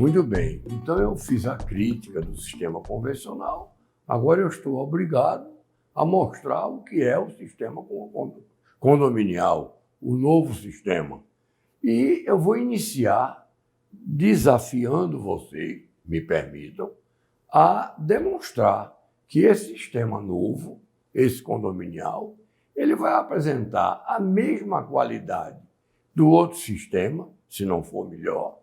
Muito bem, então eu fiz a crítica do sistema convencional, agora eu estou obrigado a mostrar o que é o sistema condominial, o novo sistema. E eu vou iniciar desafiando vocês, me permitam, a demonstrar que esse sistema novo, esse condominial, ele vai apresentar a mesma qualidade do outro sistema, se não for melhor.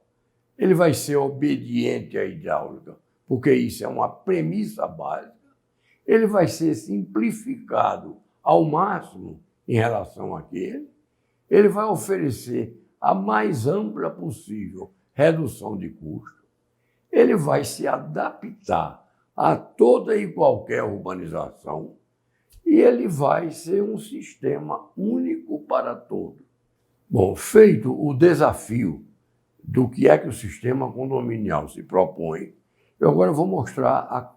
Ele vai ser obediente à hidráulica, porque isso é uma premissa básica. Ele vai ser simplificado ao máximo em relação àquele. Ele vai oferecer a mais ampla possível redução de custo. Ele vai se adaptar a toda e qualquer urbanização e ele vai ser um sistema único para todos. Bom, feito o desafio do que é que o sistema condominial se propõe, eu agora vou mostrar a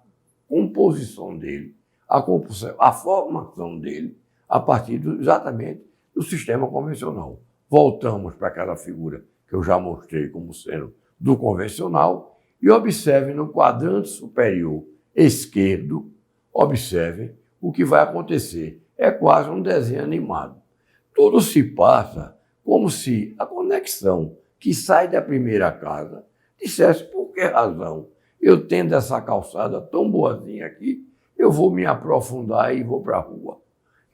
composição dele, a formação dele, a partir exatamente do sistema convencional. Voltamos para aquela figura que eu já mostrei como sendo do convencional e observe no quadrante superior esquerdo, observe o que vai acontecer. É quase um desenho animado. Tudo se passa como se a conexão que sai da primeira casa dissesse por que razão eu tendo essa calçada tão boazinha aqui, eu vou me aprofundar e vou para a rua.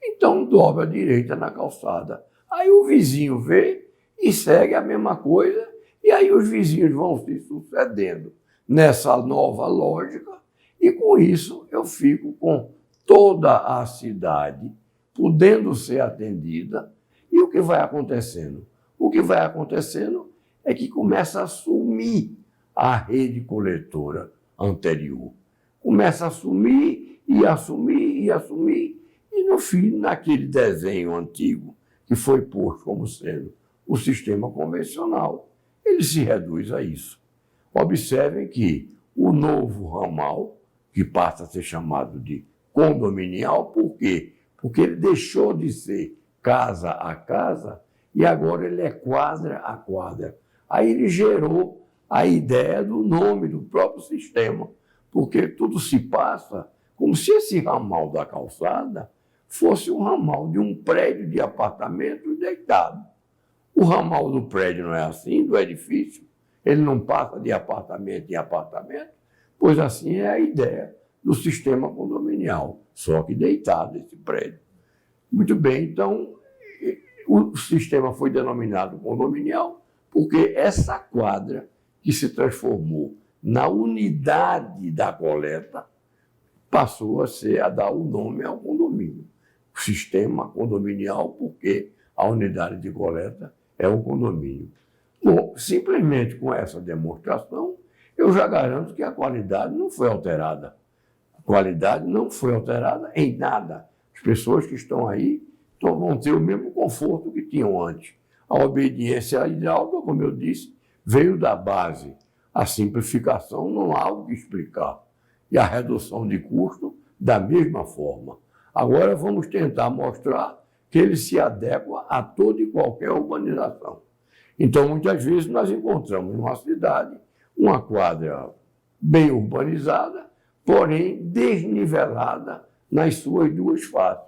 Então dobra à direita na calçada. Aí o vizinho vê e segue a mesma coisa, e aí os vizinhos vão se sucedendo nessa nova lógica, e com isso eu fico com toda a cidade podendo ser atendida. E o que vai acontecendo? O que vai acontecendo é que começa a sumir a rede coletora anterior. Começa a sumir e a sumir e a sumir, e no fim, naquele desenho antigo, que foi posto como sendo o sistema convencional, ele se reduz a isso. Observem que o novo ramal, que passa a ser chamado de condominial, por quê? Porque ele deixou de ser casa a casa e agora ele é quadra a quadra. Aí ele gerou a ideia do nome do próprio sistema, porque tudo se passa como se esse ramal da calçada fosse um ramal de um prédio de apartamento deitado. O ramal do prédio não é assim, do edifício, ele não passa de apartamento em apartamento, pois assim é a ideia do sistema condominial, só que deitado esse prédio. Muito bem, então o sistema foi denominado condominial porque essa quadra que se transformou na unidade da coleta passou a dar o nome ao condomínio. O sistema condominial, porque a unidade de coleta é o condomínio. Bom, simplesmente com essa demonstração, eu já garanto que a qualidade não foi alterada. A qualidade não foi alterada em nada. As pessoas que estão aí vão ter o mesmo conforto que tinham antes. A obediência à hidráulica, como eu disse, veio da base. A simplificação não há o que explicar. E a redução de custo, da mesma forma. Agora vamos tentar mostrar que ele se adequa a toda e qualquer urbanização. Então, muitas vezes, nós encontramos numa cidade uma quadra bem urbanizada, porém desnivelada nas suas duas faces.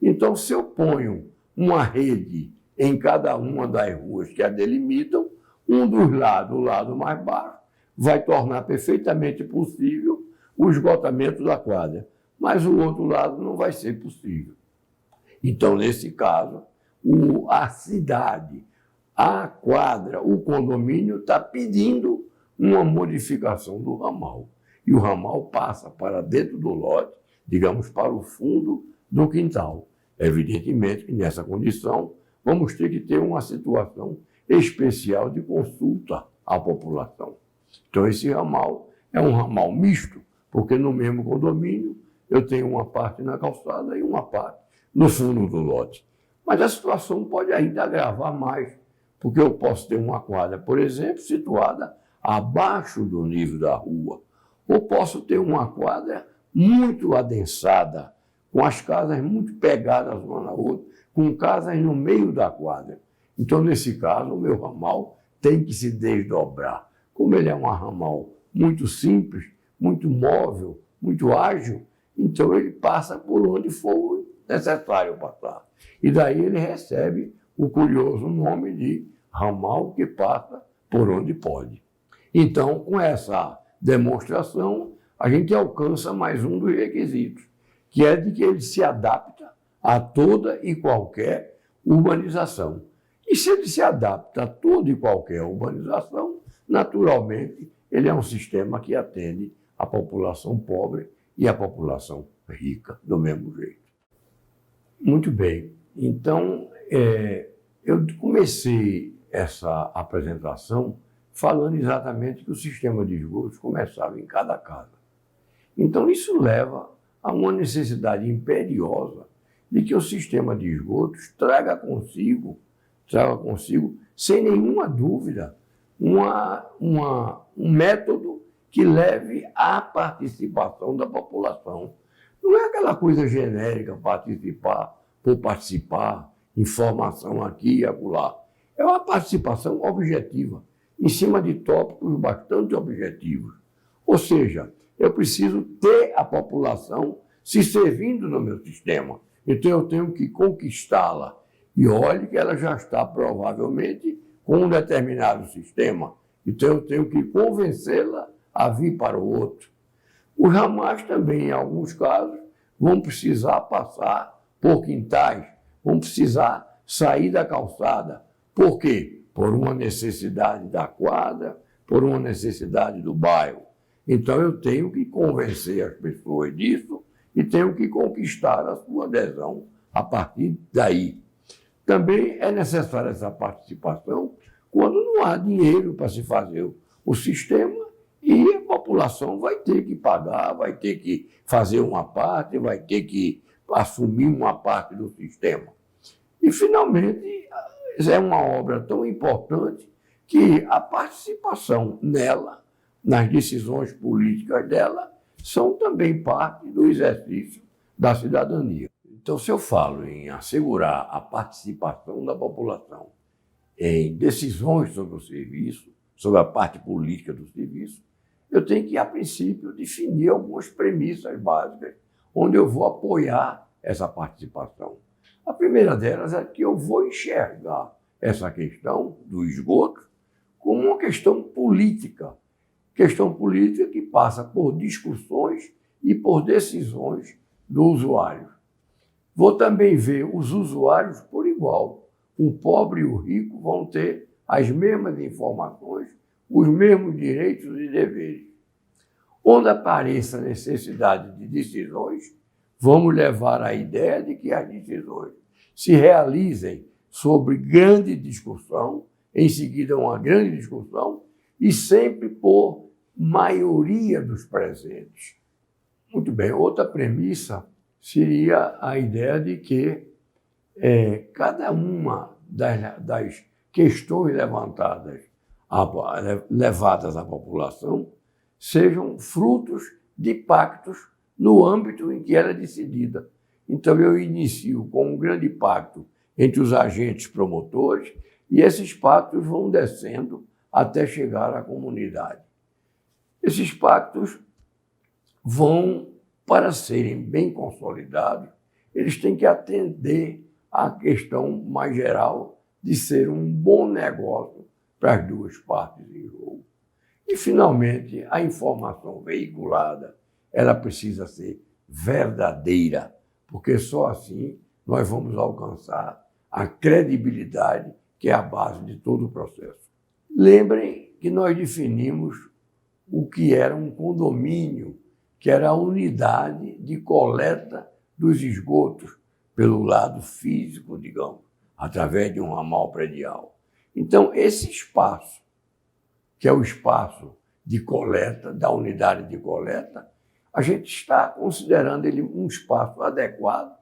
Então, se eu ponho uma rede em cada uma das ruas que a delimitam, um dos lados, o lado mais baixo, vai tornar perfeitamente possível o esgotamento da quadra, mas o outro lado não vai ser possível. Então, nesse caso, a cidade, a quadra, o condomínio está pedindo uma modificação do ramal. E o ramal passa para dentro do lote, digamos, para o fundo do quintal. Evidentemente que nessa condição vamos ter que ter uma situação especial de consulta à população. Então esse ramal é um ramal misto, porque no mesmo condomínio eu tenho uma parte na calçada e uma parte no fundo do lote. Mas a situação pode ainda agravar mais, porque eu posso ter uma quadra, por exemplo, situada abaixo do nível da rua, ou posso ter uma quadra muito adensada, com as casas muito pegadas uma na outra, com casas no meio da quadra. Então, nesse caso, o meu ramal tem que se desdobrar, como ele é um ramal muito simples, muito móvel, muito ágil, então ele passa por onde for necessário passar. E daí ele recebe o curioso nome de ramal que passa por onde pode. Então, com essa demonstração, a gente alcança mais um dos requisitos, que é de que ele se adapta a toda e qualquer urbanização. E se ele se adapta a toda e qualquer urbanização, naturalmente, ele é um sistema que atende a população pobre e a população rica, do mesmo jeito. Muito bem. Então, eu comecei essa apresentação falando exatamente que o sistema de esgotos começava em cada casa. Então, isso leva a uma necessidade imperiosa de que o sistema de esgotos traga consigo, sem nenhuma dúvida, um método que leve à participação da população. Não é aquela coisa genérica, participar por participar, informação aqui e acolá. É uma participação objetiva, em cima de tópicos bastante objetivos. Ou seja, eu preciso ter a população se servindo no meu sistema. Então, eu tenho que conquistá-la. E olhe que ela já está, provavelmente, com um determinado sistema. Então, eu tenho que convencê-la a vir para o outro. Os ramais também, em alguns casos, vão precisar passar por quintais, vão precisar sair da calçada. Por quê? Por uma necessidade da quadra, por uma necessidade do bairro. Então, eu tenho que convencer as pessoas disso e tenho que conquistar a sua adesão a partir daí. Também é necessária essa participação quando não há dinheiro para se fazer o sistema e a população vai ter que pagar, vai ter que fazer uma parte, vai ter que assumir uma parte do sistema. E, finalmente, é uma obra tão importante que a participação nela, nas decisões políticas dela, são também parte do exercício da cidadania. Então, se eu falo em assegurar a participação da população em decisões sobre o serviço, sobre a parte política do serviço, eu tenho que, a princípio, definir algumas premissas básicas onde eu vou apoiar essa participação. A primeira delas é que eu vou enxergar essa questão do esgoto como uma questão política que passa por discussões e por decisões do usuário. Vou também ver os usuários por igual. O pobre e o rico vão ter as mesmas informações, os mesmos direitos e deveres. Onde apareça a necessidade de decisões, vamos levar a ideia de que as decisões se realizem sobre grande discussão, em seguida uma grande discussão, e sempre por maioria dos presentes. Muito bem, outra premissa seria a ideia de que cada uma das questões levadas à população sejam frutos de pactos no âmbito em que ela é decidida. Então, eu inicio com um grande pacto entre os agentes promotores e esses pactos vão descendo até chegar à comunidade. Esses pactos vão, para serem bem consolidados, eles têm que atender à questão mais geral de ser um bom negócio para as duas partes em jogo. E, finalmente, a informação veiculada, ela precisa ser verdadeira, porque só assim nós vamos alcançar a credibilidade que é a base de todo o processo. Lembrem que nós definimos o que era um condomínio, que era a unidade de coleta dos esgotos pelo lado físico, digamos, através de um ramal predial. Então, esse espaço, que é o espaço de coleta, da unidade de coleta, a gente está considerando ele um espaço adequado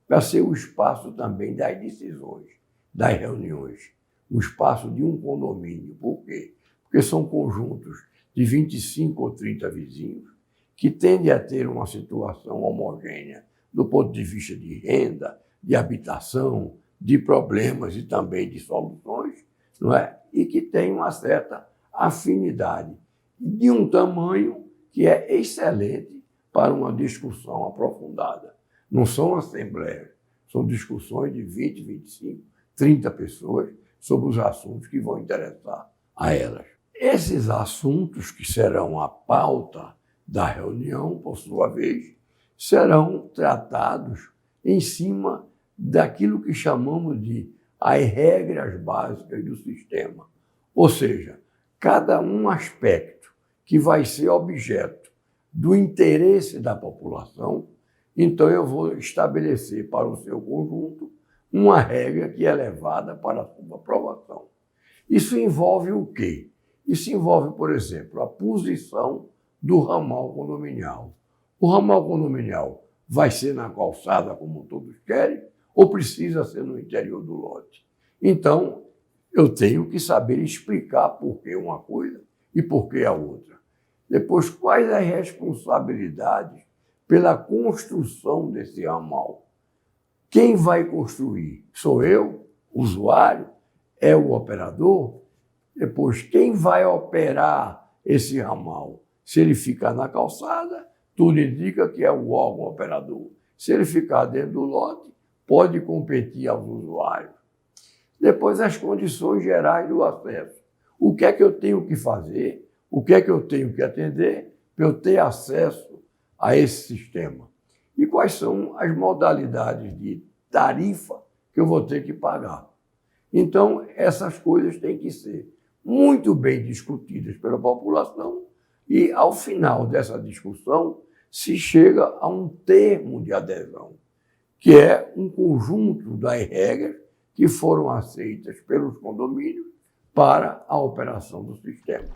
para ser o espaço também das decisões, das reuniões, o espaço de um condomínio. Por quê? Porque são conjuntos de 25 ou 30 vizinhos que tendem a ter uma situação homogênea do ponto de vista de renda, de habitação, de problemas e também de soluções, não é? E que tem uma certa afinidade de um tamanho que é excelente para uma discussão aprofundada. Não são assembleias, são discussões de 20, 25, 30 pessoas sobre os assuntos que vão interessar a elas. Esses assuntos que serão a pauta da reunião, por sua vez, serão tratados em cima daquilo que chamamos de as regras básicas do sistema. Ou seja, cada um aspecto que vai ser objeto do interesse da população, então eu vou estabelecer para o seu conjunto uma regra que é levada para a sua aprovação. Isso envolve o quê? Isso envolve, por exemplo, a posição do ramal condominial. O ramal condominial vai ser na calçada, como todos querem, ou precisa ser no interior do lote? Então, eu tenho que saber explicar por que uma coisa e por que a outra. Depois, quais as responsabilidades pela construção desse ramal? Quem vai construir? Sou eu, usuário? É o operador? Depois, quem vai operar esse ramal? Se ele ficar na calçada, tudo indica que é o órgão operador. Se ele ficar dentro do lote, pode competir aos usuários. Depois, as condições gerais do acesso. O que é que eu tenho que fazer? O que é que eu tenho que atender para eu ter acesso a esse sistema? E quais são as modalidades de tarifa que eu vou ter que pagar? Então, essas coisas têm que ser muito bem discutidas pela população e, ao final dessa discussão, se chega a um termo de adesão, que é um conjunto das regras que foram aceitas pelos condomínios para a operação do sistema.